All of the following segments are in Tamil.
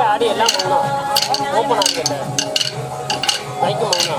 ஆடி எல்லாம் பண்ணலாம் ஓப்பன் ஆகிட்ட மைக்கு மௌனா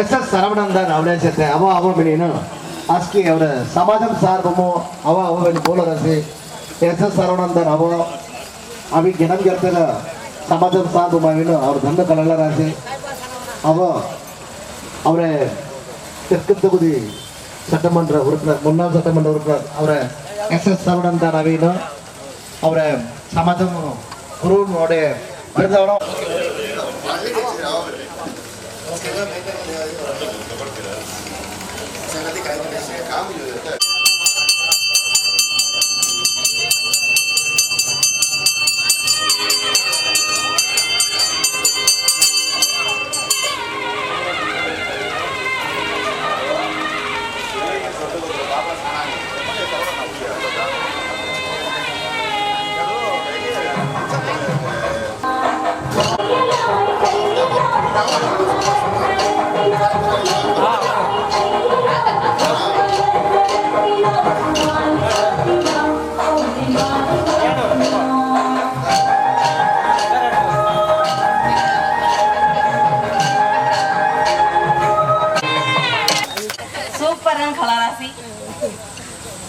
SS சரவணந்தன் ಅವಳೇ ಜೊತೆ ಅವ ಬೆಳೀನು ಆಸ್ಕಿ ಅವರ ಸಮಾಜಂ ಸಾರ್ಬಮು ಅವ ಬೆಳಿ ಬೋಲರಸಿ SS ಸರವಣಂದನ್ ಅವಿ ಗಿಣಂ ಗೆರ್ತರ ಸಮಾಜಂ ಸಾರ್ಬಮವಿನು ಅವ್ರ ದಂಡ ಕಲಲ ರಾಸಿ ಅವರೇ தெற்குத்தொகுதி சட்டமன்ற உறுப்பினர் முன்னாள் சட்டமன்ற உறுப்பினர் அவரை SS சரவணந்தன் அவினு அவரை சமாஜம் குருனுடைய விருந்தவனம்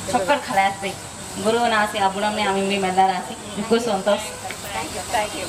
Sokor khalas be. Guru nasi abunam ne ami mi mela nasi. Ikut sontos. Thank you.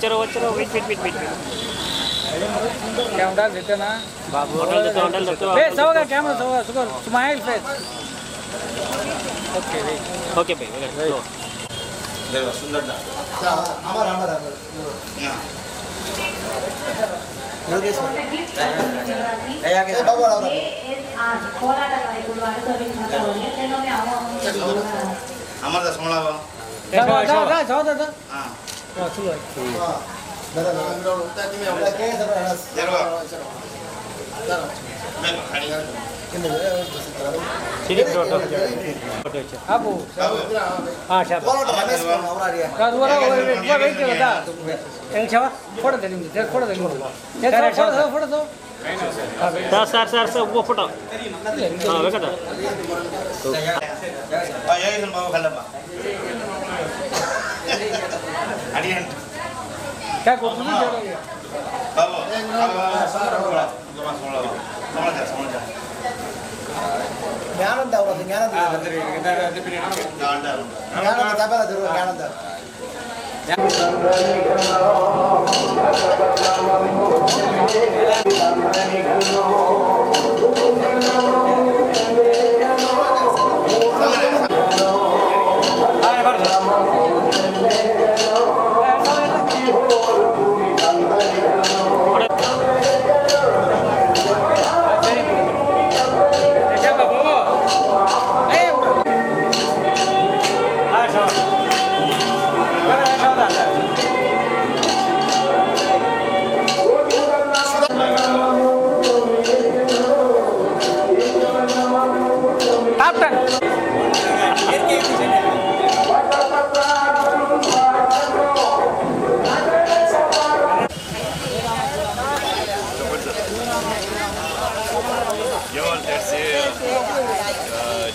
चलो वेट क्या होता देते ना होटल देते फेस होगा कैमरा होगा सुगर स्माइल फेस ओके भाई हमारा सोना Abu. Ah, siapa? Kalau dua yang siapa? Foto tadi, foto tadi. Foto. Sir वो फोटो हाँ बेटा यही सुन बाबू खल्ला बा अडियन क्या कोशिश कर रहे हैं बाबू समझ जा ಜ್ಞಾನಂದ ಅವರದ್ದು ಜ್ಞಾನಂದ ತಬಲ ಧ್ರುವ ಜ್ಞಾನಂದ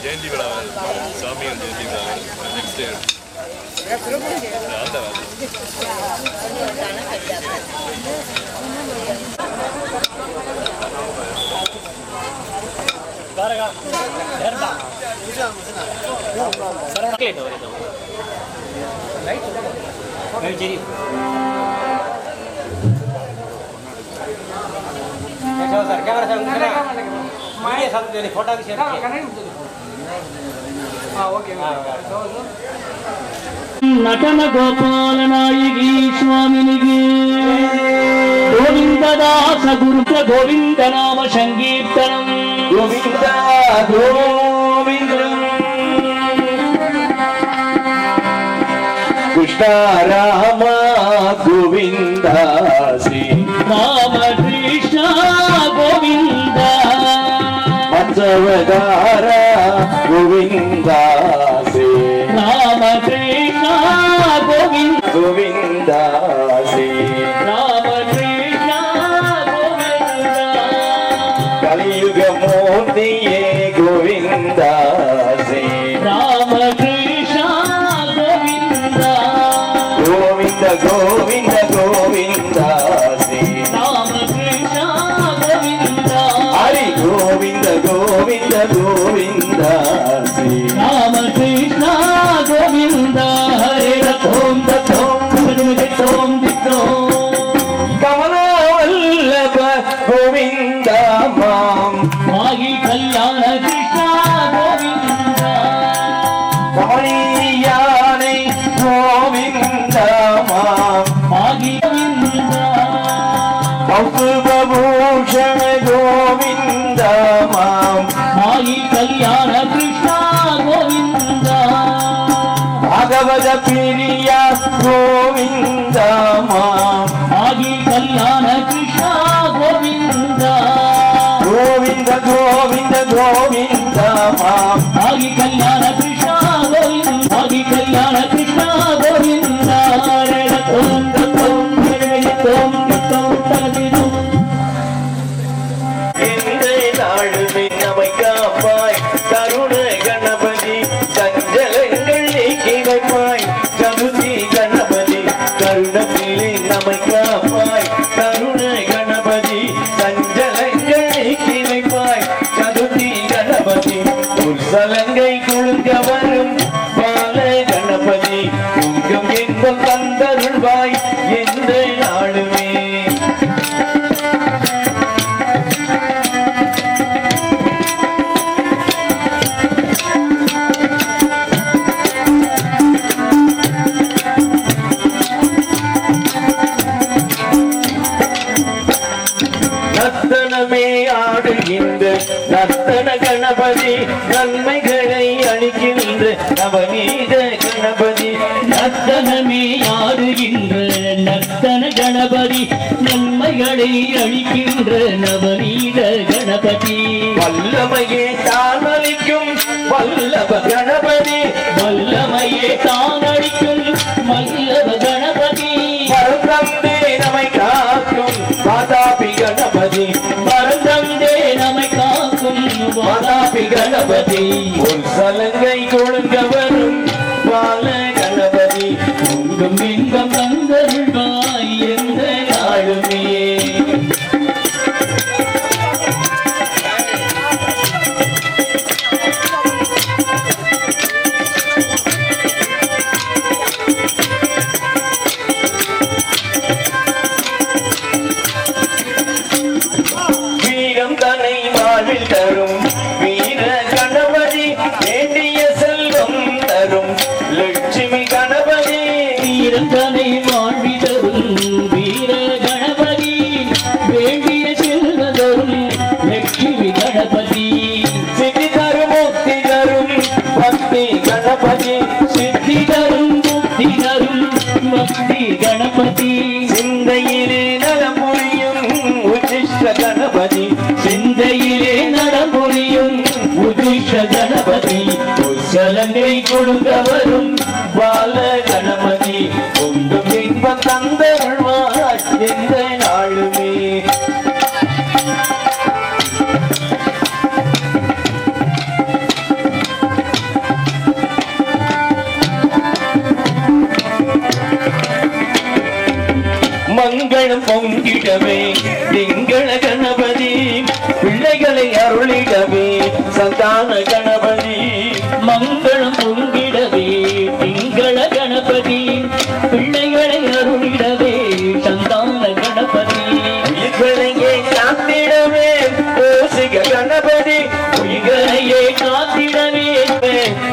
जयंती बड़ा स्वामी जयंती नेक्स्ट ईयर सर कैमरा माय सब देने फोटो भी शेयर हां ओके ನಟನ ಗೋಪಾಲ ನಾಯಕಿ ಸ್ವಾಮಿನಿಗೆ ಗೋವಿಂದದಾಸ ಗುರುತ ಗೋವಿಂದ ನಾಮ ಸಂಕೀರ್ತನಂ ಗೋವಿಂದ ಗೋವಿಂದ ಕೃಷ್ಣ ರಾಮ ಗೋವಿಂದ ಶ್ರೀ ರಾಮ ಕೃಷ್ಣ ಗೋವಿಂದ ಮತ್ಸವದಾರ ಗೋವಿಂದ ಶ್ರೀ ರಾಮ ಕೃಷ್ಣ ಗೋವಿಂದ ಗೋವಿಂದ ಶ್ರೀ ರಾಮ ಕೃಷ್ಣ ಗೋವಿಂದ ಕಲಿಯುಗ ಮೂರ್ತಿಯೇ ಗೋವಿಂದ ಶ್ರೀ ರಾಮ ಕೃಷ್ಣ ಗೋವಿಂದ ಗೋವಿಂದ ಗೋವಿಂದ ಗೋವಿಂದ ಶ್ರೀ ರಾಮ ಕೃಷ್ಣ ಗೋವಿಂದ ಹರಿ ಗೋವಿಂದ ಗೋವಿಂದ ಗೋವಿಂದ ಶ್ರೀ ರಾಮ ಕೃಷ್ಣ ಗೋವಿಂದ ಹರೇ ಓಂ ತಥೋಂ ತಥೋಂ ಕಮಲವಲ್ಲಭ ಗೋವಿಂದ ಮಾಂ ಮಾಗಿ ಕಲ್ಯಾಣ ಕೃಷ್ಣ ಗೋವಿಂದ ಕಮಲಿಯಾನೆ ಗೋವಿಂದ ಮಾಂ ಮಾಗಿ ಗೋವಿಂದ ಕೌಸ್ತುಭಭೂಷಣ ಗೋವಿಂದ ಮಾಂ ಮಾಗಿ ಕಲ್ಯಾಣ ಕೃಷ್ಣ ಗೋವಿಂದ ಭಾಗವತ ಪ್ರಿಯ ಗೋವಿಂದ ಮಾಂ ಮಾಗಿ ಕಲ್ಯಾಣ ಕೃಷ್ಣ ಗೋವಿಂದ ಗೋವಿಂದ ಗೋವಿಂದ ಗೋವಿಂದ ಮಾಂ ಮಾಗಿ ಕಲ್ಯಾಣ ಕೃಷ್ಣ ಗೋವಿಂದ ಮಾಗಿ ಕಲ್ಯಾಣ ಕೃಷ್ಣ ಗೋವಿಂದ ಓಂ ತಥೋಂ ತಥೋಂ ತಥೋಂ ತದಿದು எந்தை நாளுமே நம்மை காப்பாய் கருண கணபதி சஞ்சலங்கள் நீக்கி வைப்பாய் சதுர்த்தி கணபதி கருணத்திலே நம்மை காப்பாய் கருண கணபதி சஞ்சலங்கள் நீக்கி வைப்பாய் சதுர்த்தி கணபதி உற்சலங்கை குழுங்க வரும் நர்த்தன கணபதி நன்மைகளை அளிக்கின்ற நவநீத கணபதி நர்த்தனமே ஆடுகின்ற நர்த்தன கணபதி நன்மைகளை அளிக்கின்ற நவநீத கணபதி வல்லமையே தானளிக்கும் வல்லப கணபதி வல்லமையே தானளிக்கும் வல்லப கணபதி மறந்தே நம்மை காக்கும் வாதாபி கணபதி மறந்தே நம்மை காக்கும் வாதாபி கணபதி ஒரு சலங்கை கொழுங்க வரும் பால கணபதி உங்கும் இன்பம் தந்தருள்வாய் எந்த நாளுமே வீரம் தன்னை வாழ்வில் தரும் வீர கணபதி வேண்டிய செல்வம் தரும் லட்சுமி கணபதி வீரந்தனை வாழ்விதரும் வீர கணபதி வேண்டிய செல்வதரும் லட்சுமி கணபதி சித்தி தரும் முக்தி தரும் பக்தி கணபதி சித்தி தரும் முக்தி தரும் பக்தி கணபதி சிந்தையிலே நலம் புரியும் உச்சிஷ்ட கணபதி சிந்தையிலே நடமுறையும் உதிஷ கணபதி சலங்கை கொடுக்க வரும் பால கணபதி உண்டும் இன்பம் தந்தருள்வார் எந்த நாளுமே மங்களம் பொங்கிடவே திங்கள கணபதி பிள்ளைகளை அருளிடவே சந்தான கணபதி மங்களம் பொங்கிடவே திங்கள கணபதி பிள்ளைகளை அருளிடவே சந்தான கணபதி உயிர்களையே காத்திடவே ஓசிக கணபதி உயிர்களையே காத்திடவே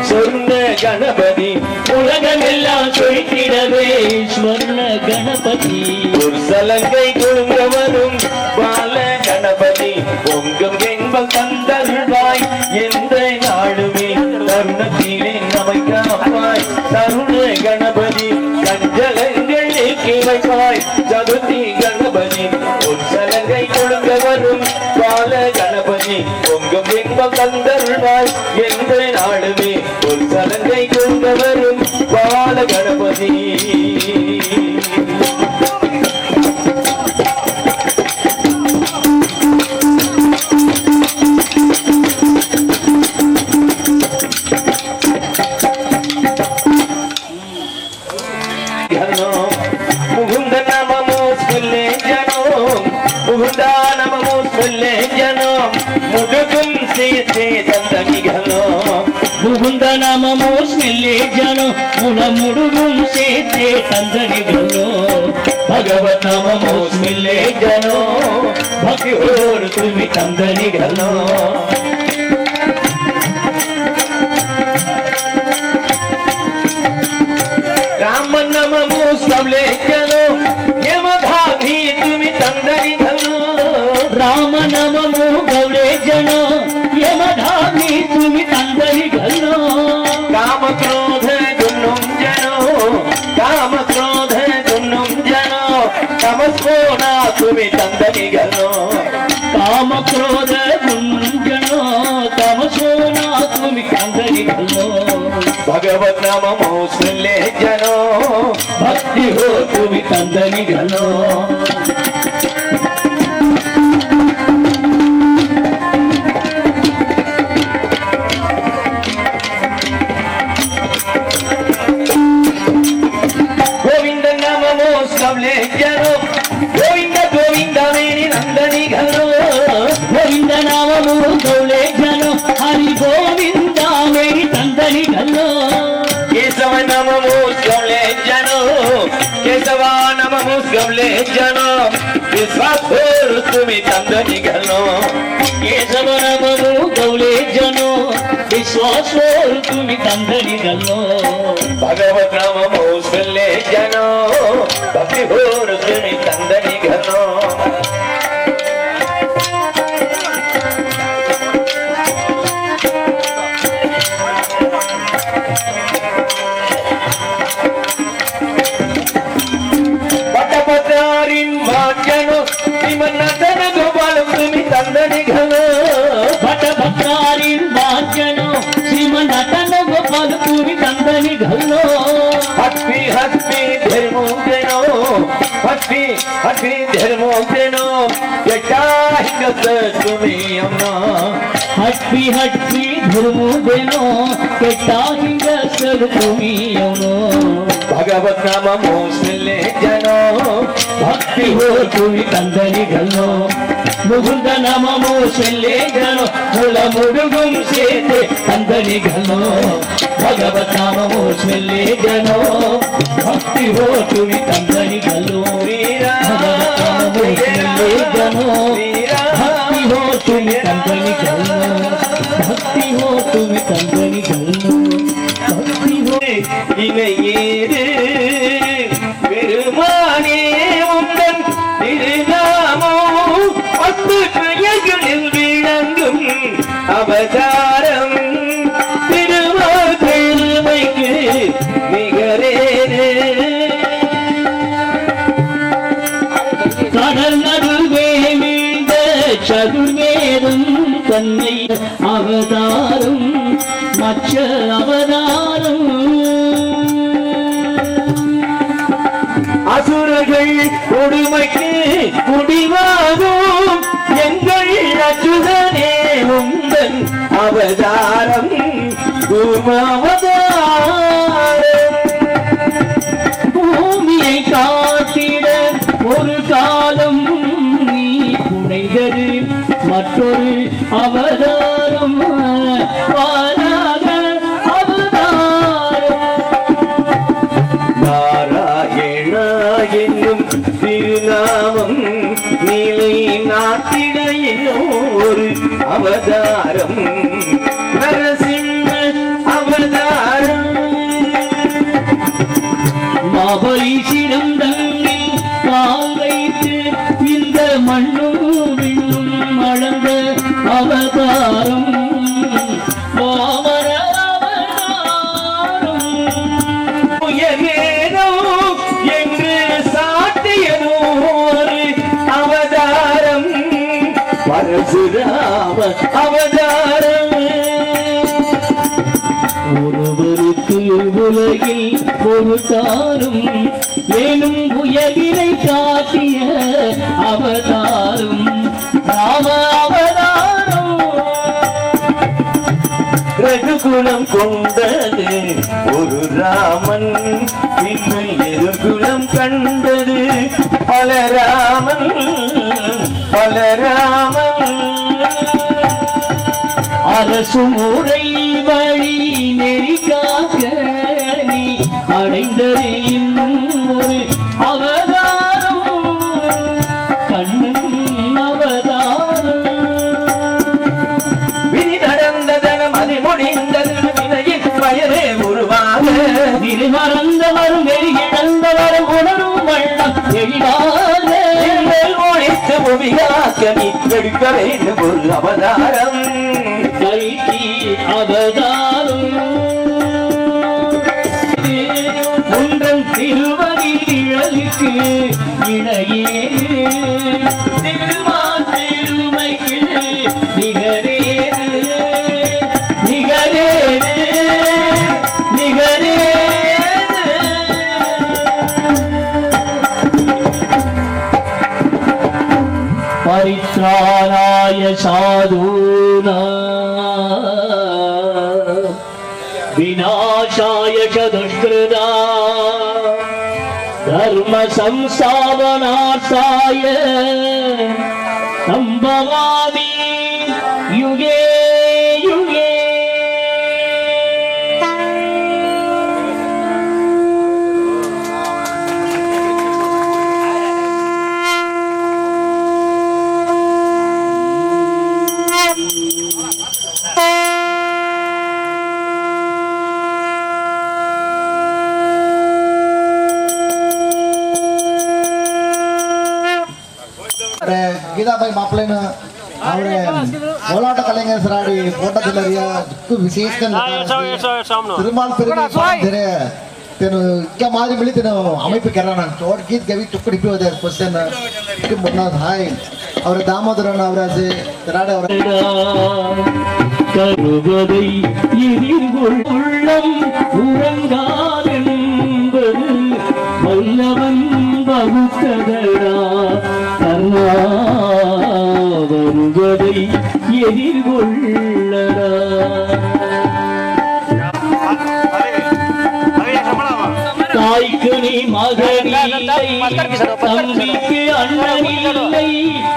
சொர்ண கணபதி உலகமெல்லாம் சொய்த்திடவே ஸ்வர்ண கணபதி ஒரு சலங்கை கொடுங்க வரும் பால கணபதி பொங்கும் என்பம் தந்தருள்வாய் எந்த நாடுமே தருணத்திலே நம்மை காப்பாய் தருண கணபதி கஞ்சலங்கள் நீக்கி வைப்பாய் சதுர்த்தி கணபதி ஒரு சலங்கை கொடுங்க வரும் பால கணபதி பொங்கும் என்பம் தந்தருள்வாய் எந்த நாடுமே ஒரு சலங்கை கொடுங்க வரும் பால கணபதி முகுந்த நமமோ சொல்லே ஜனம் முகுந்தா நமமோ சொல்லே ஜனம் முடுகும் சீசே தந்தகிகளோ முகுந்த நாமமோ ஸ்மெல்லே ஜனோ முன முடுகும் சேத்தே தந்தனிகளோ ಭಗವತ್ ನಾಮಮೋ ಸ್ಮಿಲ್ಲೇ ಜನೋ ಭಕ್ತಿ ಹೋರು ತುಮಿ ತಂದನಿಗಳೋ ರಾಮ ನಮಮೋ ಸ್ಮಲೇ ಜನೋ ಯಮಧಾಧಿ ತುಮಿ ತಂದನಿಗಳೋ ರಾಮ ನಮಮೋ ಗೌರೇ ಜನೋ ಯಮಧಾಮಿ ತುಮಿ ತಂದನಿಗಳೋ ಕಾಮ ಕ್ರೋಧ ಗುಣಂ ಜನೋ ಕಾಮ ಕ್ರೋಧ ಗುಣಂ ಜನೋ ತಮಸ್ಕೋಣ ತುಮಿ ತಂದನಿಗಳೋ ಕಾಮ ಕ್ರೋಧ ಗುಂಜನೋ ತಮಸೋನ ತುಮಿ ತಂದನಿಗಳೋ ಭಗವತ್ ನಾಮಮೋ ಸ್ಮಿಲ್ಲೇ ಜನೋ ಭಕ್ತಿ ಹೋ ತುಮಿ ತಂದನಿಗಳೋ ಗೋವಿಂದ ನಾಮಮೋ ಸ್ಮಲೇ ಜನೋ ಗೋವಿಂದ ಗೋವಿಂದ ಮೇರಿ ನಂದನಿಗಳೋ ಗೋವಿಂದ ನಾಮಮೋ ಗೌಳೆ ಜನ ಹರಿ ಗೋವಿಂದ ಮೇರಿ ತಂದನಿಗಳೋ ಕೇಶವ ನಮಮೋ ಸ್ಮಲೇ ಜನೋ ಕೇಶವ ನಮಮೋ ಸ್ಮಲೇ ಜನೋ ವಿಶ್ವಾಸ ತುಮಿ ತಂದನಿಗಳೋ ಕೇಶವ ನಮಮೋ ಗೌಳೆ ಜನ ವಿಶ್ವಾಸ ತುಮಿ ತಂದನಿಗಳೋ ಭಗವತ್ ನಾಮಮೋ ಸ್ಮಲೇ ಜನೋ ಭಕ್ತಿ ಹೋರು ತುಮಿ ತಂದನಿಗಳೋ ತಂದನಿ ಗಲ್ಲೋ ಹತ್ತಿ ಹತ್ತಿ ಧರ್ಮೋಗ್ರೇನೋ ಹತ್ತಿ ಹತ್ತಿ ಧರ್ಮೋಗ್ರೇನೋ ಎಟ್ಟಾಹಿಗತ್ತ ತುಮಿಯಮ್ಮ ಹಟ್ಟಿ ಹಟ್ಟಿ ಧರ್ಮುದೇನೋ ಕೆಟ್ಟಾಗಿಂಗ ಸರು ತುಮಿಯವನೋ ಭಗವತ್ ನಾಮ ಮೋಸ್ಮೆಲ್ಲೆ ಜನೋ ಭಕ್ತಿ ಹೋ ತುಮಿ ತಂದನಿ ಗಲ್ಲೋ ಮುಗುಂದ ನಮ ಮೋಸಲ್ಲೇ ಗಲ್ಲೋ ಮುಳ ಮುಡುಗುಂ ಸೇತೆ ತಂದನಿ ಗಲ್ಲೋ ಭಗವತ್ ನಾಮ ಮೋಸಲ್ಲೇ ಜನೋ ಭಕ್ತಿ ಹೋ ತುಮಿ ತಂದನಿ ಗಲ್ಲೋ ಭಗವತ್ ನಾಮ ಮೋಸಲ್ಲೇ ಜನೋ ಭಕ್ತಿ ಹೋ ತುಮಿ ತಂದನಿ ಗಲ್ಲೋ ಭಕ್ತಿ ಹೋ ತುಮಿ ತಂದನಿ ಗಲ್ಲೋ ಭಕ್ತಿ ಹೋ இணையேது பெருமானே உந்தன் திருநாமோ பத்து பெயர்களில் விளங்கும் அவதாரம் திருமாதிருமைக்கு நிகரேனே கடல் நடுவே வீழ்ந்த சதுர்வேதம் தன்னை அவதாரம் மற்ற அவதாரம் அசுரர்கள் கொடுமைக்கு முடிவாகும் எங்கள் அச்சுதனே உந்தன் அவதாரம் கூர்மாவதாரம் பூமியை காத்திட ஒரு காலம் நீ புனைந்தது மற்றொரு அவதாரம் வாராக அவதாரம் நாராயணா என்னும் திருநாமம் நிலை நாட்டிட என்னும் ஒரு அவதாரம் நரசிம்ம அவதாரம் மாபலிசிடம் தன்னில் கால் வைத்து இந்த மண்ணும் விண்ணும் அளந்த அவதாரம் வாமர அவதாரம் உயர்வேனோ என்று சாட்டியதோ ஒரு அவதாரம் பரசுராம அவதாரம் ஒருவருக்கு உலகில் ஒரு தாரும் ஏனும் உயர்வினை காட்டிய அவதாரம் ராம அவதாரம் ரகுகுணம் கொண்டது ஒரு ராமன் பின்னை எருகுணம் கண்டது பலராமன் பலராமன் அரசு முறை வழி நெறி காக்க நீ அடைந்தது இன்னும் ஒரு அவதாரம் கண்ணன் அவதாரம் விதி நடந்ததனம் அது முடிந்தது வினையின் பயனே உருவாக இது மறந்தவரும் வெறி இழந்தவரும் உணரும் வண்ணம் எளிதாக எங்கள் ஒழித்து புவியாக்க நீ எடுக்க வேண்டும் ஒரு அவதாரம் கைக்கு அவதாரம் ஒன்றன் திருவடிகளுக்கு இணையே திருமாதிருமைக்கு நிகரேது நிகரேது நிகரேது परित्राणाय साधूना विनाशाय च दुष्कृता धर्म संस्थापनार्थाय संभवामि युगे युगे கீதாபாய் மாப்பிள்ளைன்னு அவரு கோலாட்ட கலைஞர் சராடி போட்டதில் விசேஷ திருமால் பெருமை तेन क्या मारी मिली तेन अमीप केराना चोट गीत गवी टुकड़ी पे होते क्वेश्चन कि मुन्ना हाय और दामोदरन அவராஜே தராடே அவர் கருவதை எதிர்கொள்ள உள்ளம் உறங்காதென்பது வல்லவன் வகுத்ததடா கர்ணா வருவதை எதிர்கொள்ளடா தாய்க்கு நீ மகனில்லை தம்பிக்கு அண்ணனில்லை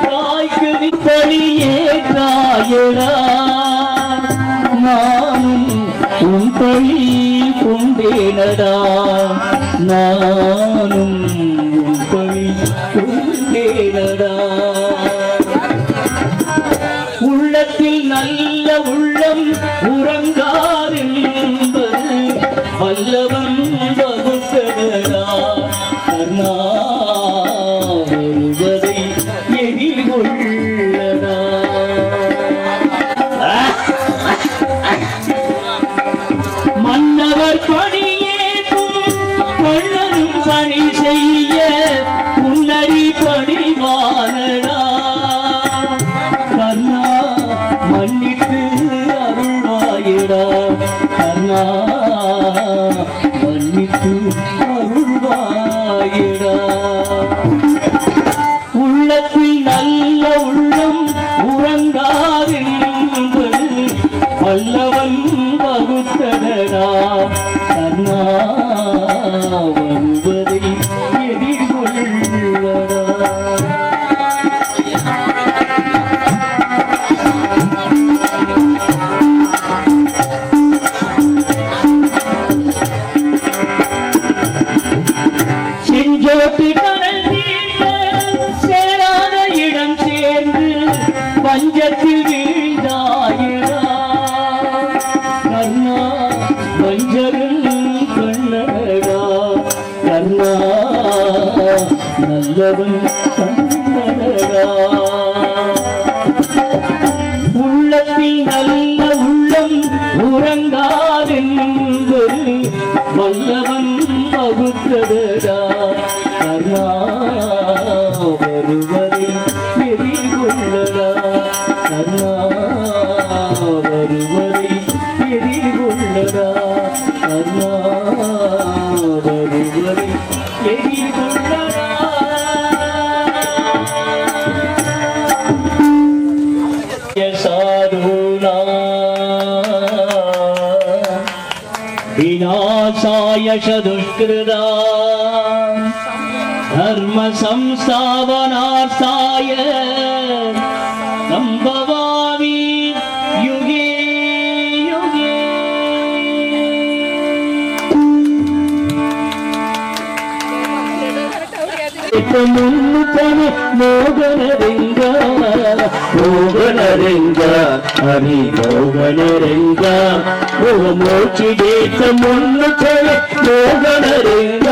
தாய்க்கு நீ பணியே தாயடா நானும் உன் பணி கொண்டேனடா நானும் உன் பணி கொண்டேனடா உள்ளத்தில் நல்ல உள்ளம் உறங்காதென்பது வல்லவன் வகுத்ததடா கர்ணா வருவதை எதிர்கொள்ளடா மன்னவர் பணியேற்கும் மன்னரும் பணி செய்ய முன்னறி பணிவானடா கர்ணா மன்னித்து அருள்வாயிடா கர்ணா மன்னித்து அருள்வாயிடா உள்ளத்தில் நல்ல உள்ளம் உறங்காதென்பது வல்லவன் வகுத்ததடா கர்ணா வருவதை எதிர்கொள்ளடா செஞ்சோட்டு கடல் தீர்ந்த சேராத இடம் சேர்ந்து பஞ்சத்தில் வீழ்ந்தாயிடா கர்ணா வஞ்சரும் கண்ணடா கர்ணா நல்லவன் கண்ணடா உள்ளத்தில் நல்ல உள்ளம் உறங்காதென்பது வல்லவன் வகுத்ததடா கர்ணா வருவதை எதிர்கொள்ளடா கர்ணா வருவதை எதிர்கொள்ளடா கர்ணா வருவதை எதிர்கொள்ளடா சாதுனா विनाशाय दुष्कृता धर्म संस्थापनार्थाय संभवामि युगे युगे ಮುನ್ನುತನೆ ಮೋಗನರೆಂಗ ಮೋಗನರೆಂಗ ಹರಿ ಮೋಗನರೆಂಗ ಮೋಚಿಡೇತ ಮುನ್ನುತನೆ ಮೋಗನರೆಂಗ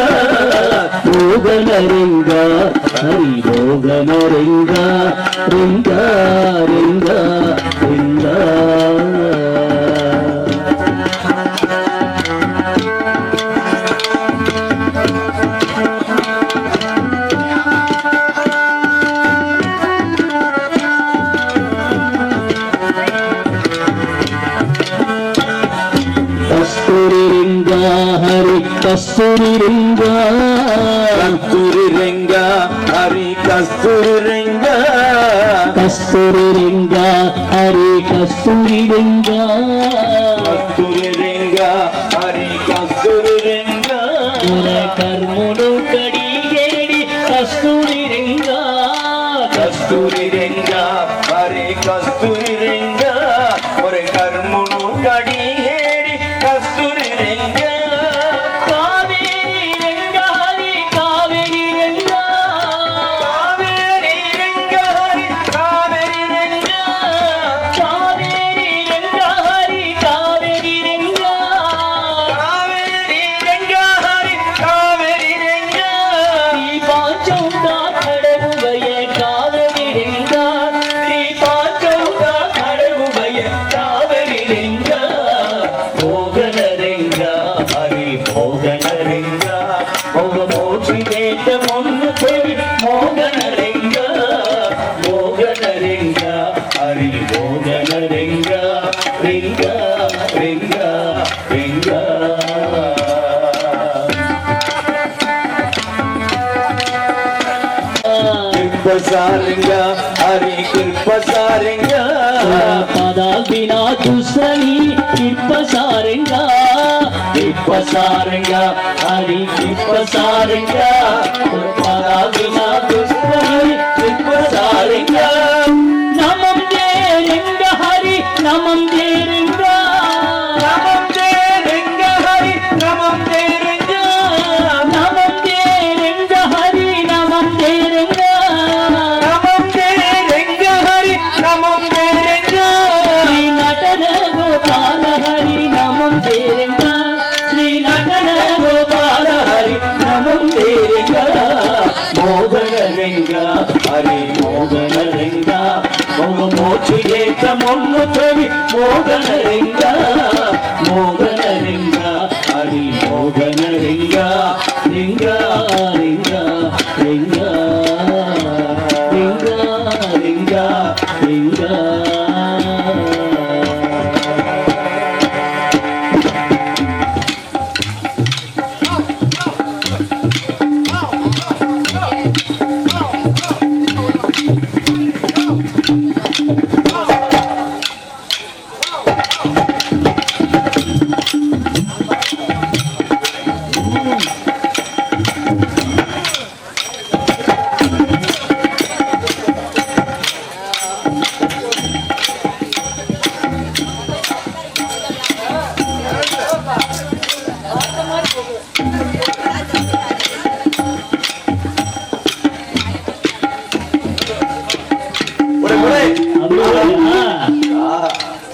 ಮೋಗನರೆಂಗ ಹರಿ ಮೋಗನರೆಂಗ ರೆಂಗ ರೆಂಗ ರೆಂಗ कस्तूरिरंगा कस्तूरिरंगा हरि कस्तूरिरंगा कस्तूरिरंगा हरि कस्तूरिरंगा कस्तूरिरंगा हरि कस्तूरिरंगा कर्मुनु कडिगेडी कस्तूरिरंगा कस्तूरिरंगा हरि कस्तूरिरंगा और कर्मुनु कडिगेडी कस्तूरिरंगा Ringa, ringa, ringa, ringa. సారంగా Hari కృప సారంగా పదాల్పినా దుసని కృప సారంగా హరి కృప సారంగా పదాల్పినా దుసని కృప సారంగా నమం దేరింగ హరి నమం దేరింగ నమం దేరింగ హరి నమం దేరింగ నమం దేరింగ హరి నమం దేరింగ నమం దేరింగ హరి నమం దేరింగ శ్రీ నటన గోపాల హరి నమం దేరింగ శ్రీ నటన గోపాల హరి నమం దేరింగ మోదన లింగ హరి మోదన లింగ మోచి ఏక మొన్ను తొలి మోదన లింగ హరి మోదన లింగ లింగ లింగ లింగ లింగ లింగ లింగ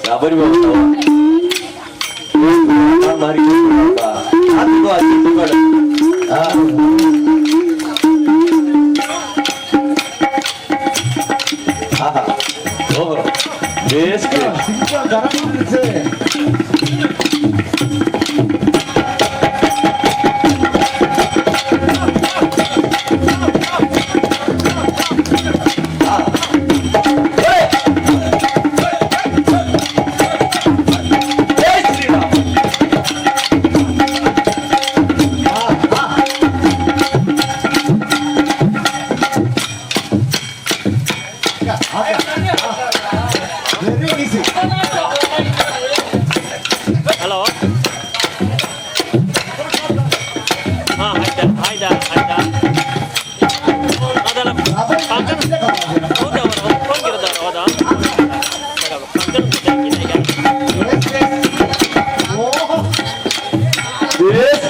Sabar bawa mari kita hati pada oh best Halo. Haida. Adalah pangkat. Udah, phone kira dah, udah. Pangkat kita kan. best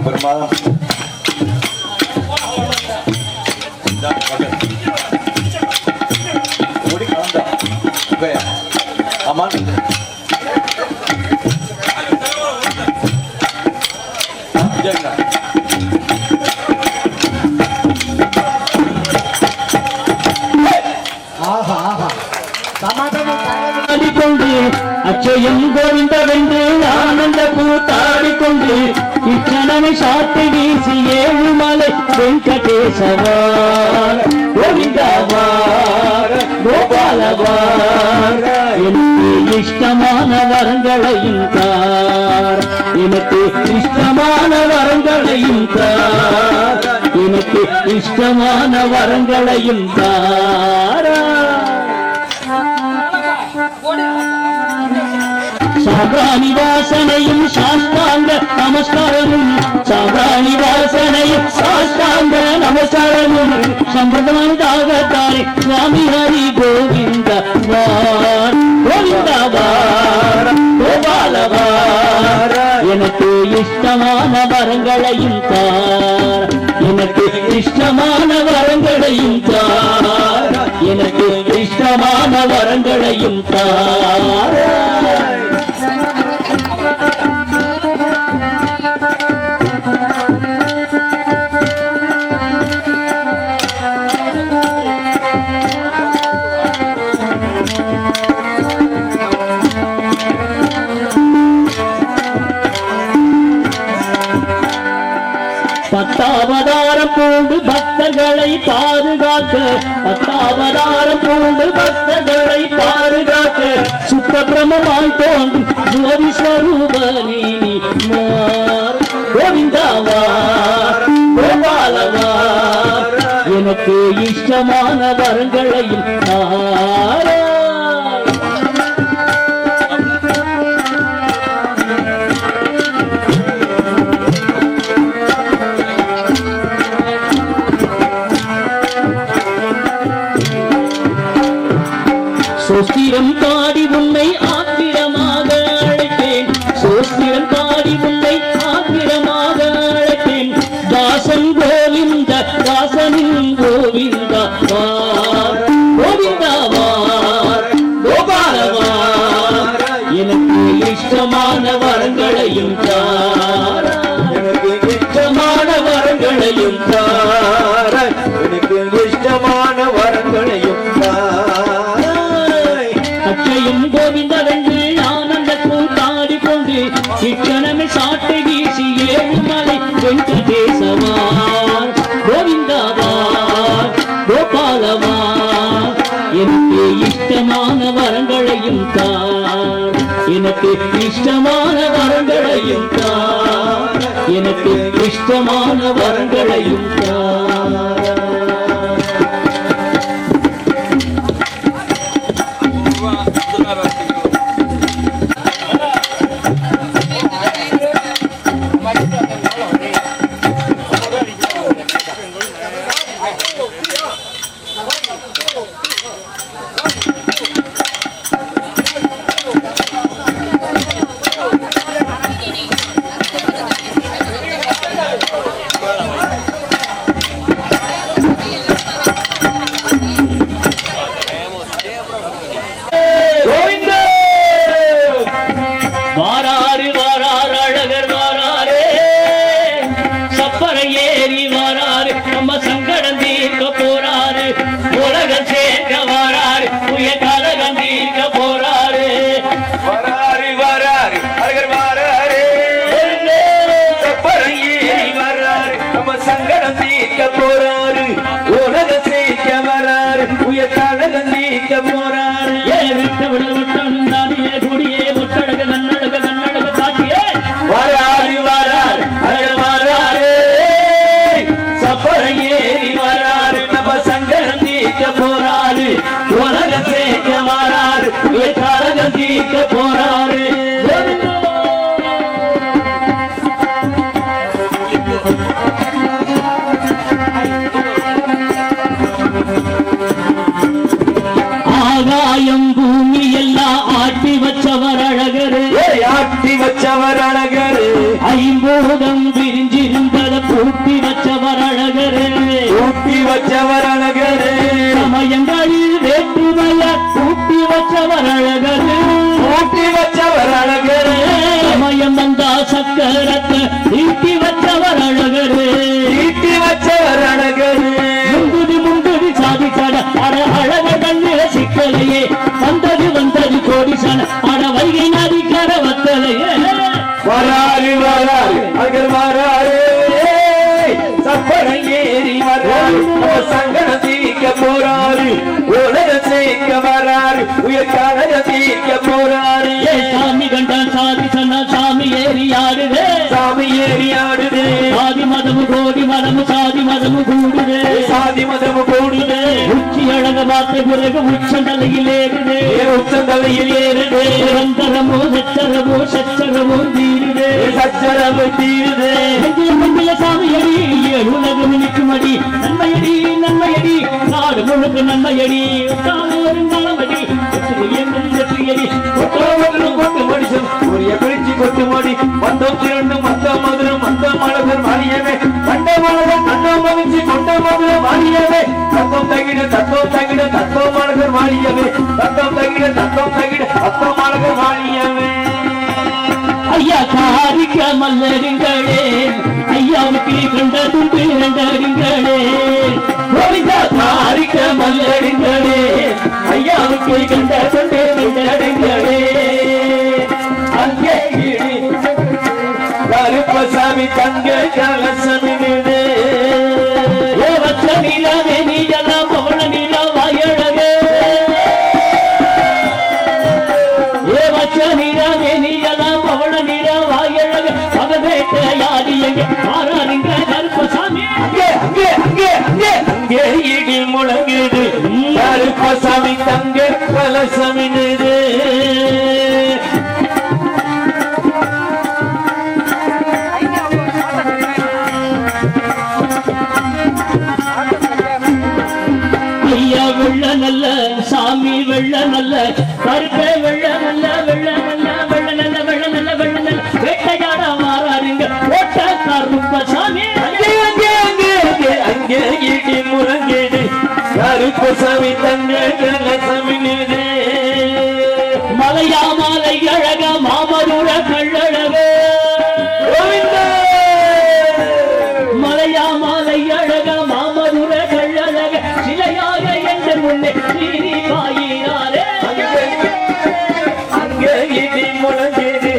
bermalam mudik anda oke ya aman jangan ஆடிக்கொண்டு அச்சயம் கோவிந்தவென்று ஆனந்த கூத்தாடிக்கொண்டு இச்சனமை சாத்தி வீசி ஏழு மலை வெங்கடேசவார் கோவிந்தவார் கோபாலவார் எனக்கு இஷ்டமான வரங்களையும் தார் எனக்கு இஷ்டமான வரங்களையும் தார் எனக்கு இஷ்டமான வரங்களையும் தாரா சாம்பிராணி வாசனையும் சாஸ்தாங்க நமஸ்காரமும் சாம்பிராணி வாசனையும் சாஸ்தாங்க நமஸ்காரமும் சம்பிரதாயத்தாரே சுவாமி ஹரி கோவிந்த வார் கோவிந்தவார் கோபாலவார் எனக்கு இஷ்டமான வரங்களையும் தார் எனக்கு இஷ்டமான வரங்களையும் தார் எனக்கு இஷ்டமான வரங்களையும் தார் பக்தர்களை பாதுகாக்க பத்தாவதாரம் பூண்டு பக்தர்களை பாதுகாக்க சுத்த பிரமமாய் தோன்றும் ஜோதி ஸ்வரூபனி கோவிந்தாவா கோபாலவா எனக்கு இஷ்டமான வரங்களையும் தாரா. சோஸ்திரம் பாடி உன்னை ஆத்திரமாக அழைத்தேன், சோஸ்திரம் பாடி உன்னை ஆத்திரமாக அழைத்தேன். தாசன் கோவிந்த தாசனின் கோவிந்தா கோவிந்தாவா கோபாலவா எனக்கு இஷ்டமான வரங்களையும் தார, எனக்கு இஷ்டமான வரங்களையும் தார, எனக்கு இஷ்டமான வரங்களையும் அச்சையும் கோவிந்தவென்று ஆனந்த கூத்தாடி கொண்டு இக்கணமே சாட்டை வீசி ஏழுமலை வெங்கடேசவா கோவிந்தாவா கோபாலவா எனக்கு இஷ்டமான வரங்களையும் தார், எனக்கு இஷ்டமான வரங்களையும் தார், எனக்கு இஷ்டமான வரங்களையும் தார். ஆகாயம் பூமி எல்லாம் ஆட்டி வச்சவர் அழகரு, ஆட்டி வச்சவர் அழகரு. ஐம்பூதம் விரிஞ்சிருந்தத பூட்டி வச்சவர் அழகரு, பூட்டி வச்சவர் அழகரு. சமயங்களில் வேற்றுமைய பூட்டி வச்சவர் அழகரு, பூட்டி வச்சவர் அழகரு. சமயம் வந்தா சக்கரத்தை ஈட்டி வச்சவர் அழகரு, ஈட்டி வச்சவர் அழகரு. முங்குடி முங்குடி சாதிச்சட அட அழக கண்ணில சிக்கலையே வந்தது வந்தது கோடிசன அட வைகை நதி கரவத்தலையே வராறு வராறு அகர் வராறு சப்பரம் ஏறி வராறு சங்கட தீக்க போறாரு உலக சேர்க்க வராரு உயர் கழக தீக்க போறாரு. சாமி கண்டான் சாதி சொன்னா சாமி ஏறி ஆடுதே, சாமி ஏறி ஆடுதே. சாதி மதமு கோடி மதமு சாதி மதமு கூடுதே, சாதி மதமு கூடுதே. உச்சி அழக பார்த்த பிறகு உச்சந்தலையில் ஏறுதே, உச்சந்தலையில் ஏறுதே. நிரந்தரமோ சச்சரமோ சச்சரமோ தீருதே, சச்சரமோ தீருதே. சாமியடி உலகம் நிற்குமடி நன்மையடி நன்மையடி நாடு முழுக்க நன்மையடி நலமடி வெற்றியடி கொட்டு மனுஷன் உரிய பிடிச்சி கொட்டு மடி மந்தம் திரண்டு மந்தம் மதுரம் மந்தம் மலகர் மாறியவே கண்ட மலகர் கண்டம் மகிழ்ச்சி கொண்ட மதுரம் மாறியவே தத்தம் தகிட தத்தம் தகிட தத்தம் மலகர் மாறியவே தத்தம் தகிட தத்தம் தகிட தத்தம் மலகர் மாறியவே. ஐயா காரிக்க மல்லருங்களே ஐயாவுக்கு கண்ட துண்டு கண்டருங்களே கோவிந்தா காரிக்க மல்லருங்களே ஐயாவுக்கு கண்ட துண்டு கண்டருங்களே. அங்கே கருப்பசாமி தங்க கலசமினே வச்ச நிலா எங்கே வாராருங்க கருப்பசாமி அங்கே அங்கே அங்கே அங்கே அங்கே இடி முழங்குது கருப்பசாமி தங்க கலசமினுது ஐயா வெள்ள நல்ல சாமி வெள்ள நல்ல கருப்பே வெள்ள நல்ல வெள்ள நல்ல வெள்ள நல்ல வெள்ள நல்ல வெள்ள நல்ல வேட்டையாட வாராருங்க ஓட்ட கருப்பசாமி அங்கே அங்கே அங்கே அங்கே அங்கே இடி முழங்குது கருப்பசாமி தங்க கலசமினுது மலையா மாலை அழக மாமதுர கள்ளழகு மலையா மாலை அழக மாமதுர கள்ளழக சிலையாக என்ற முன்னே நீதி பாயினாரே அங்கே இடி முழங்குது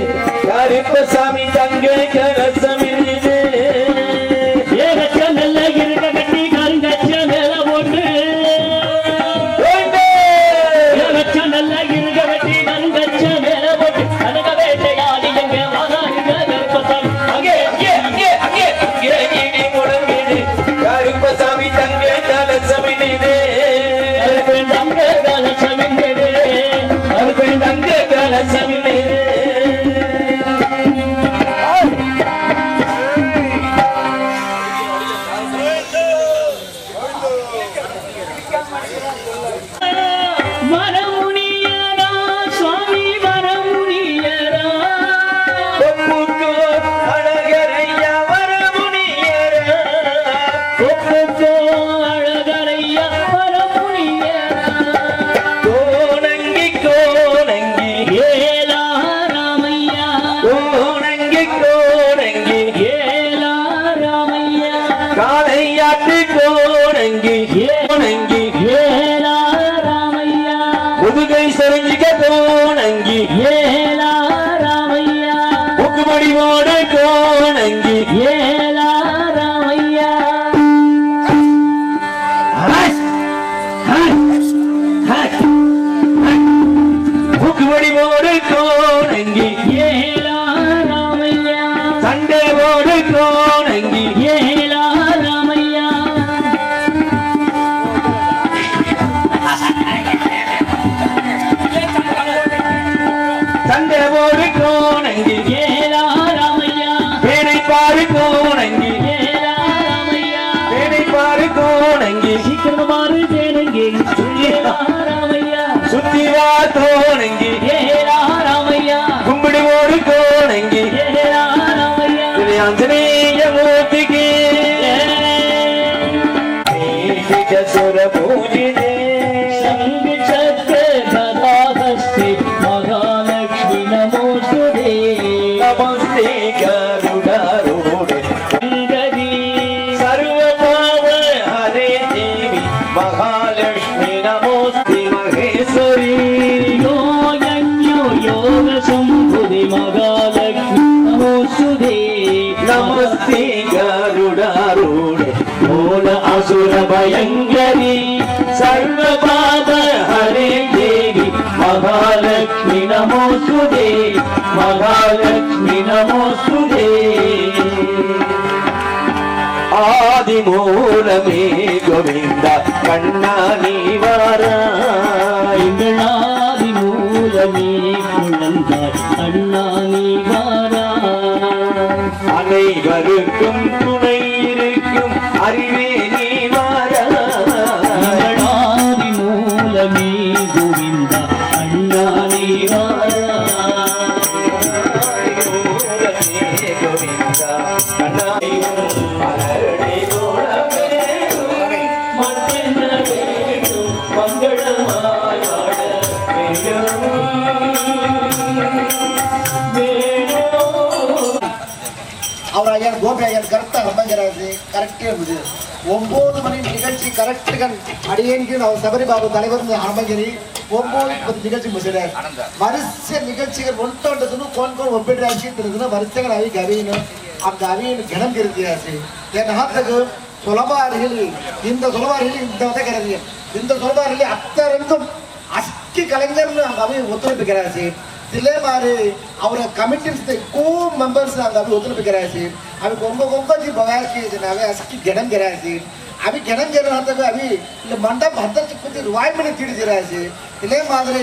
கருப்பசாமி தங்க கலசமினுது ஏகச்ச நல்ல இருக்க கட்டி கருங்கச்ச மேல போட்டு ஏகச்ச நல்ல இருக்க கட்டி கருங்கச்ச மேல போட்டு கனக வேட்டையாடி எங்க வாராருங்க கருப்பசாமி அங்கே அங்கே அங்கே அங்கே அங்கே இடி முழங்குது கருப்பசாமி தங்க கலசமினுது தங்க கலசமின்னே தங்க கலசமினுது வரமுனியரா சுவாமி வரமுனியரா பொப்புக்கோ அழகரையா வரமுனியரா ஒப்புக்கோ அழகரையா வரமுனியரா கோணங்கி கோணங்கி ஏலா ராமையா கோணங்கி கோணங்கி ஏலா ராமையா காளையாட்டு கோணங்கி கோணங்கி ஏலா ராமையா முதுகை சரிஞ்சிக்க கோணங்கி ஏலா ராமையா முக்குமடி மோடு கோணங்கி ஏலா ராமையா முக்குமடி மோடு கோணங்கி ஏலா ராமையா சண்டை மோடு கோணங்கி ஏலா ராமையா சண்டை மோடு கோணங்கி ஏலா ராமையா பேனை பாரு கோணங்கி ஏலா ராமையா பேனை பாரு கோணங்கி சீக்கிரமாறு தேனங்கி ஏலா ராமையா சுத்தி வா தோணங்கி ஏலா ராமையா கும்பிடு மோடு கோணங்கி ஏலா ராமையா இது ஆஞ்சநேய மூர்த்திக்கு சுர பூஜிதே சங்கு சக்கர கதாஹஸ்தி மகாலட்சுமி நமோஸ்துதே நமஸ்தே கருடாரோடு சங்கரி சர்வபாவ ஹரே தேவி மகாலட்சுமி நமோஸ்தி மகேஸ்வரி யோகஞோ யோக சம்புதி மகாலட்சுமி நமோஸ்துதே நமஸ்தே கருடாரோடு மூல அசுர பயங்கரி சர்வபாவ ஹரே தேவி மகாலட்சுமி நமோஸ்துதே மகாலட்சுமி நமோஸ்துதே ஆதி மூலமே கோவிந்த கண்ணா நீ வாராய் எங்கள் ஆதி மூலமே குழந்தாய் அண்ணா நீ வாரா அனைவருக்கும் துணை இருக்கும் அறிவே நீ வாராய் எங்கள் ஆதி மூலமே கோவிந்தா அண்ணா நீ வாரா கோவிந்தா கண்ணா நீ அரணை தோழமே மற்றென்ன வேண்டும் மங்களமாய் வாழ அவர் ஐயா கோபி ஐயன் கரெக்டாக அமைஞ்சிடாது கரெக்டே இருந்தது 9 மணி நிகழ்ச்சி கரெக்டுகள் அடியேன் அவர் சபரிபாபு தலைவர் அமைஞ்சரி 9:10 நிகழ்ச்சி முடிச்சிடார் வரிசை நிகழ்ச்சிகள் ஒன்றொன்றதுன்னு கோன் ஒப்பிட்டு இருக்குன்னு வரிசைகள் அவைக்கு அவையணும் அந்த அவையின் கிணங்கு இருக்கிறாச்சு என் நாட்டுக்கு சுலபாரிகள் இந்த சுலபாரிகள் இந்த கிடையாது இந்த சுலபாரிகள் அத்தனை அஸ்கி கலைஞர்னு அந்த அவையை ஒத்துழைப்புக்கிறாச்சு तिले मारे और कमिटीज ते को मेंबर्स अंग अभी उतने पिकरायसी अभी कोंगो जी बवाल किए थे ना अभी असकी गणन करायसी अभी गणन कर रहा था अभी ये मंडप भंतर चिपकती रुवाई में नहीं चिड़ जिरायसी तिले मारे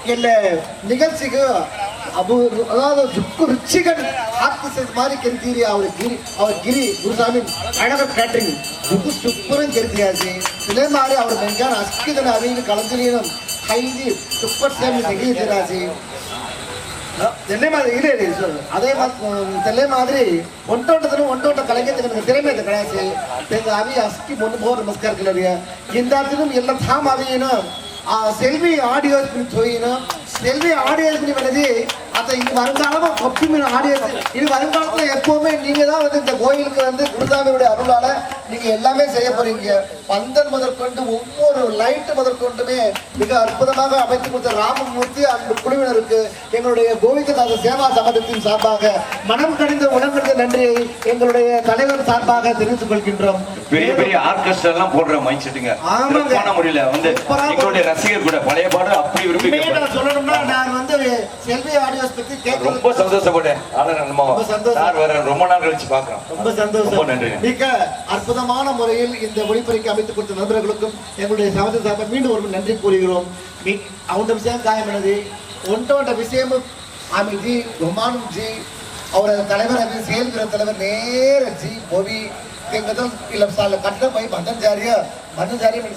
ये निगल सिको अब अलावा जुक्कु रुचिकन हाथ से मारी करती रही और गिरी गुरुस्वामी आयना का कैटरिंग जुक्कु सुपरन करती है जी तिले मारे और मंजान असकी तो ना अभी कलंदरी ना खाई सुपर से में निकली जिरायसी தெல்லை மாதிரி இல்லை சார் அதே மாதிரி தெல்லை மாதிரி ஒன்றோட்ட கலைஞருக்கு திறமை கிடையாது எங்கள் அவி அஸ்கி பொண்ணு போகிற நமஸ்கார் கிளறிய இந்த இடத்துக்கும் எல்லாம் தாம் அவியணும் செல்வி ஆடியோஸ் பண்ணி தோயினும் செல்வி ஆடியோஸ் பண்ணி பண்ணது அதை இது வருங்காலமும் கொப்பி மீன் ஆடியோஸ் இது வருங்காலத்தில் எப்போவுமே நீங்கள் தான் வந்து இந்த கோயிலுக்கு வந்து குருசாமியுடைய அருளால் நீங்கள் எல்லாமே செய்ய போறீங்க பந்தல் முதற்கொண்டு ஒவ்வொரு லைட்டு முதற்கொண்டுமே மிக அற்புதமாக அமைத்து கொடுத்த ராமமூர்த்தி அந்த குழுவினருக்கு எங்களுடைய கோவிந்ததாச சேவா சமூகத்தின் சார்பாக மனம் கணிந்த உணம் கணிந்த நன்றியை எங்களுடைய தலைவர் சார்பாக தெரிவித்துக் கொள்கின்றோம். பெரிய பெரிய ஆர்கெஸ்ட்ரா எல்லாம் போடுற மைண்ட் செட்டுங்க. ஆமாங்க பண்ண முடியல வந்து எங்களுடைய ரசிகர் கூட பழைய பாடு அப்படி விரும்பி சொல்லணும்னா நான் வந்து செல்வி ஆடியோஸ் பத்தி கேட்க ரொம்ப சந்தோஷப்பட்டேன். ஆனா நம்ம சார் வர ரொம்ப நாள் கழிச்சு பார்க்கறோம். ரொம்ப சந்தோஷம். ரொம்ப நன்றி. மிக அற்புதமான முறையில் இந்த ஒளிபரப்பை அமைத்துக் கொடுத்த நண்பர்களுக்கும் எங்களுடைய சமூக சார்பாக மீண்டும் ஒரு நன்றி கூறுகிறோம். அவன் விஷயம் காயமானது ஒன்றோட விஷயம் அமிஜி ரொமான் ஜி அவரது தலைவர் அभी செயல்கிற தலைவர் நேர ஜி போவி கட்டிட போய் பந்தஞ்சாரிய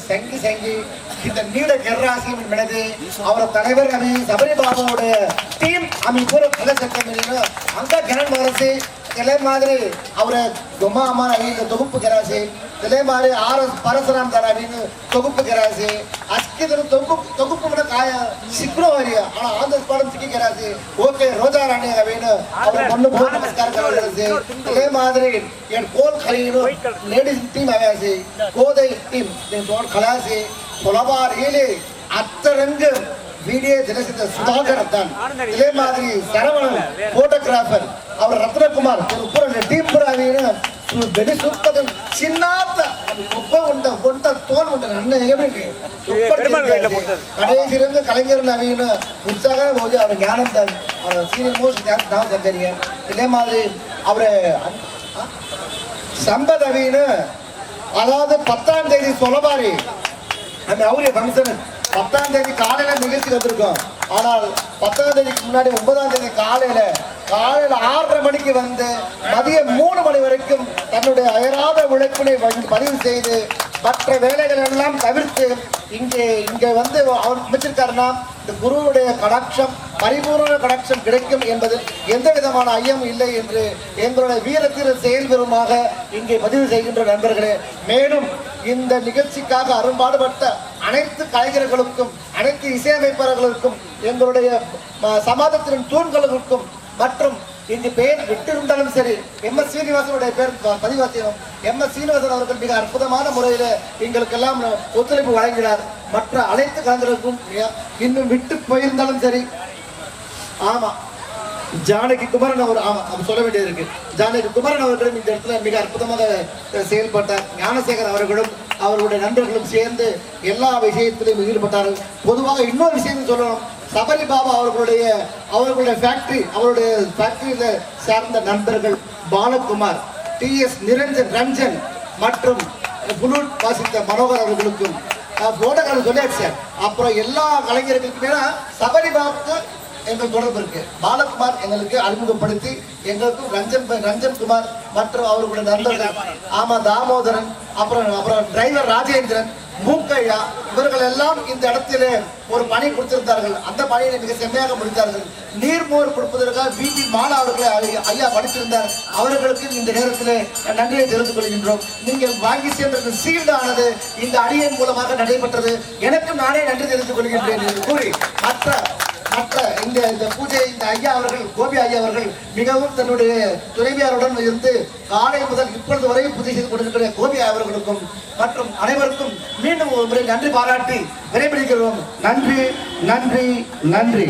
செங்கி இந்த நீட கெர்ராசி மினது அவர தலைவர் அமி சபரி பாபாவுடைய டீம் அமி பூரா கலை சட்டம் அங்க கிரண் மகரசி तिले मारे और गोमा हमारा ही तोगुप्पु करासे तिले मारे आर परशुराम दारावी तोगुप्पु करासे अस्की दिन तोगुप्पु मन काय सिक्रो हरिया आना आंध्र स्पॉट सिक्की करासे ओके रोजा रानी अवेन और मन्नु बहुत नमस्कार करासे तिले मारे ये कोल खरीनो लेडीज टीम आयासे कोदे टीम ने जोड़ खलासे कोलाबार येले अत्तरंग वीडियो जनसित सुधाकर अद्दान तिले मारे सरवण फोटोग्राफर और रत्न कुमार ऊपर डीप पुरावीन बेनी सूपर चिन्नात ಒಬ್ಬ ಒಂಟ ತೋಲ್ ಉಂಟ ನನ್ನ ಹೇಗೆ ಸೂಪರ್ ಕಡೆಸಿ ರಂಗ ಕலைஞர் நவீன உற்சாக போது அவர் ஞானம் தான் சீனியர் மோஸ்ட் நான் தெரிஞ்சறிய இதே மாதிரி அவரு சம்பத் நவீன அதாவது 10ஆம் தேதி சொல்லபாரி அந்த அவரே ஃபங்க்ஷன் 10ஆம் தேதி காலையில நிகழ்ச்சி வந்திருக்கோம். ஆனால் 10ஆம் தேதிக்கு முன்னாடி 9ஆம் தேதி காலையில 6:30 மணிக்கு வந்து மதியம் 3 மணி வரைக்கும் தன்னுடைய அயராத உழைப்பினை பதிவு செய்து மற்ற வேலைகள் எல்லாம் தவிர்த்து இங்கே வந்து அவர் அமைச்சிருக்காருன்னா இந்த குருவுடைய கடாட்சம் பரிபூர்ண கடாட்சம் கிடைக்கும் என்பதில் எந்த விதமான ஐயம் இல்லை என்று எங்களுடைய வீரத்திர செயல்பெறுமாக இங்கே பதிவு செய்கின்ற நண்பர்களே, மேலும் இந்த நிகழ்ச்சிக்காக அரும்பாடுபட்ட அனைத்து கலைஞர்களுக்கும் அனைத்து இசையமைப்பாளர்களுக்கும் எங்களுடைய சமாஜத்தின் தூண்களுக்கும் மற்றும் இங்கு பெயர் விட்டிருந்தாலும் சரி எம்எஸ் சீனிவாசனுடைய பேர் பதிவாசியம் எம்எஸ் சீனிவாசன் அவர்கள் மிக அற்புதமான முறையில் எங்களுக்கெல்லாம் ஒத்துழைப்பு வழங்கினார். மற்ற அனைத்து கலைஞர்களுக்கும் இன்னும் விட்டு போயிருந்தாலும் சரி ஆமா ஜானகி குமரன் அவர் ஆமா சொல்ல வேண்டியது இருக்கு. ஜானகி குமரன் அவர்களும் இந்த இடத்துல மிக அற்புதமாக செயல்பட்டார். ஞானசேகர் அவர்களும் அவர்களுடைய நண்பர்களும் சேர்ந்து எல்லா விஷயத்திலும் ஈடுபட்டார்கள். பொதுவாக இன்னொரு விஷயம் சொல்லணும், சபரி பாபா அவர்களுடைய ஃபேக்டரி அவருடைய ஃபேக்டரியில சார்ந்த நண்பர்கள் பாலகுமார், டிஎஸ் ரஞ்சன் மற்றும் புலூட் வாசித்த மனோகர் அவர்களுக்கும் போட்டோகிராஃபர் சொல்லியாச்சு. அப்புறம் எல்லா கலைஞர்களுக்குமே சபரி பாபாவுக்கு எங்களுக்கு தொடர்பு இருக்கு. பாலகுமார் எங்களுக்கு அறிமுகப்படுத்தி எங்களுக்கும் ரஞ்சன் குமார் மற்றும் அவர்களுடைய நண்பர்கள் ஆமா தாமோதரன் அப்புறம் டிரைவர் ராஜேந்திரன் மூக்கையா இவர்கள் எல்லாம் இந்த இடத்திலே ஒரு பணி கொடுத்திருந்தார்கள். அந்த பணியை மிக செம்மையாக முடித்தார்கள். நீர்மோர் கொடுப்பதற்காக பிபி மாலா அவர்களை ஐயா படித்திருந்தார். அவர்களுக்கு இந்த நேரத்தில் நன்றியை தெரிவித்துக் கொள்கின்றோம். நீங்கள் வாங்கி சென்ற சீல்டு ஆனது இந்த அடியின் மூலமாக நடைபெற்றது. எனக்கும் நானே நன்றி தெரிவித்துக் கொள்கின்றேன் என்று கூறி மற்ற இந்த பூஜை இந்த ஐயா அவர்கள் கோபி ஐயா அவர்கள் மிகவும் தன்னுடைய துணைவியாருடன் இருந்து காலை முதல் இப்பொழுது வரை பூஜை செய்து கொண்டிருக்கிற கோபி அவர்களுக்கும் மற்றும் அனைவருக்கும் மீண்டும் ஒரு முறை நன்றி பாராட்டி விடைபெறுகிறோம். நன்றி நன்றி நன்றி.